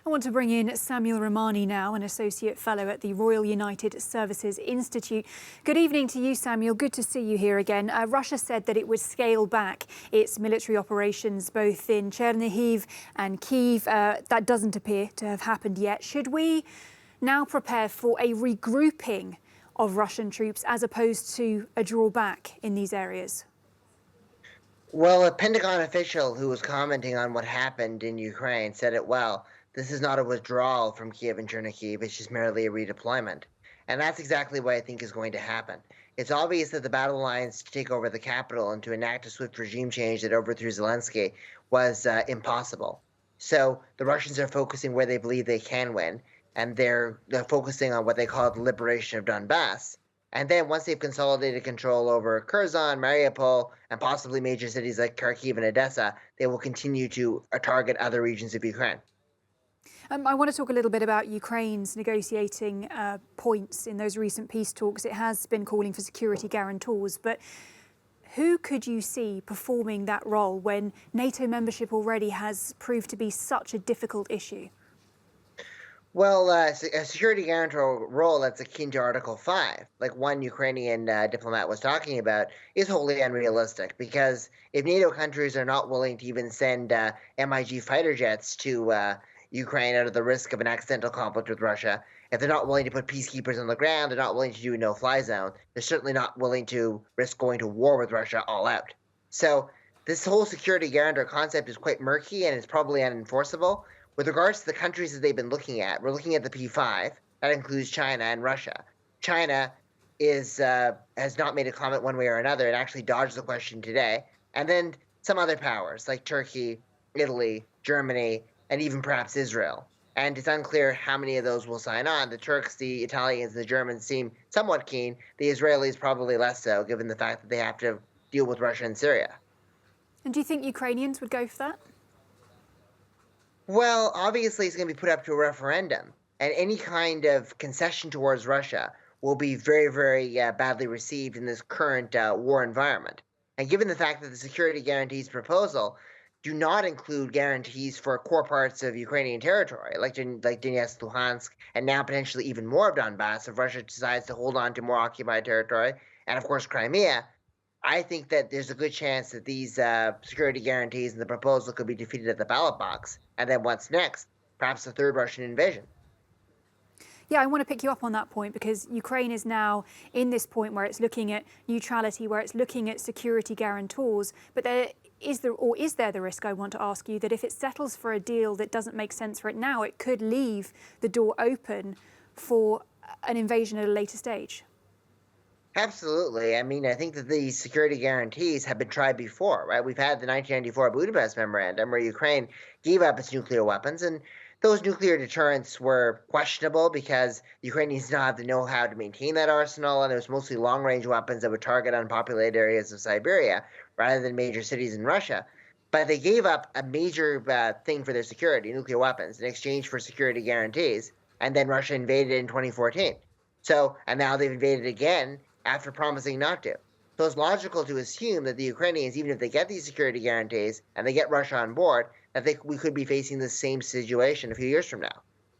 I want to bring in Samuel Romani now, an Associate Fellow at the Royal United Services Institute. Good evening to you, Samuel. Good to see you here again. Russia said that it would scale back its military operations both in Chernihiv and Kyiv. That doesn't appear to have happened yet. Should we now prepare for a regrouping of Russian troops as opposed to a drawback in these areas? Well, a Pentagon official who was commenting on what happened in Ukraine said it well. This is not a withdrawal from Kyiv and Chernihiv, it's just merely a redeployment. And that's exactly what I think is going to happen. It's obvious that the battle lines to take over the capital and to enact a swift regime change that overthrew Zelensky was impossible. So the Russians are focusing where they believe they can win, and they're focusing on what they call the liberation of Donbass. And then once they've consolidated control over Kherson, Mariupol, and possibly major cities like Kharkiv and Odessa, they will continue to target other regions of Ukraine. I want to talk a little bit about Ukraine's negotiating points in those recent peace talks. It has been calling for security guarantors, but who could you see performing that role when NATO membership already has proved to be such a difficult issue? Well, a security guarantor role that's akin to Article 5, like one Ukrainian diplomat was talking about, is wholly unrealistic because if NATO countries are not willing to even send MiG fighter jets to Ukraine out of the risk of an accidental conflict with Russia, if they're not willing to put peacekeepers on the ground, they're not willing to do a no-fly zone, they're certainly not willing to risk going to war with Russia all out. So this whole security guarantor concept is quite murky and it's probably unenforceable. With regards to the countries that they've been looking at, we're looking at the P5. That includes China and Russia. China has not made a comment one way or another. It actually dodged the question today. And then some other powers like Turkey, Italy, Germany, and even perhaps Israel. And it's unclear how many of those will sign on. The Turks, the Italians, and the Germans seem somewhat keen. The Israelis probably less so, given the fact that they have to deal with Russia and Syria. And do you think Ukrainians would go for that? Well, obviously it's going to be put up to a referendum, and any kind of concession towards Russia will be very, very badly received in this current war environment. And given the fact that the security guarantees proposal do not include guarantees for core parts of Ukrainian territory, like Donetsk, Luhansk, and now potentially even more of Donbass if Russia decides to hold on to more occupied territory, and of course Crimea, I think that there's a good chance that these security guarantees and the proposal could be defeated at the ballot box. And then what's next? Perhaps a third Russian invasion. Yeah, I want to pick you up on that point because Ukraine is now in this point where it's looking at neutrality, where it's looking at security guarantors. But is there the risk, I want to ask you, that if it settles for a deal that doesn't make sense for it now, it could leave the door open for an invasion at a later stage? Absolutely. I mean, I think that these security guarantees have been tried before, right? We've had the 1994 Budapest Memorandum where Ukraine gave up its nuclear weapons, and those nuclear deterrents were questionable because the Ukrainians did not have the know-how to maintain that arsenal, and it was mostly long-range weapons that would target unpopulated areas of Siberia rather than major cities in Russia. But they gave up a major thing for their security, nuclear weapons, in exchange for security guarantees, and then Russia invaded in 2014. And now they've invaded again after promising not to. So it's logical to assume that the Ukrainians, even if they get these security guarantees and they get Russia on board, that we could be facing the same situation a few years from now.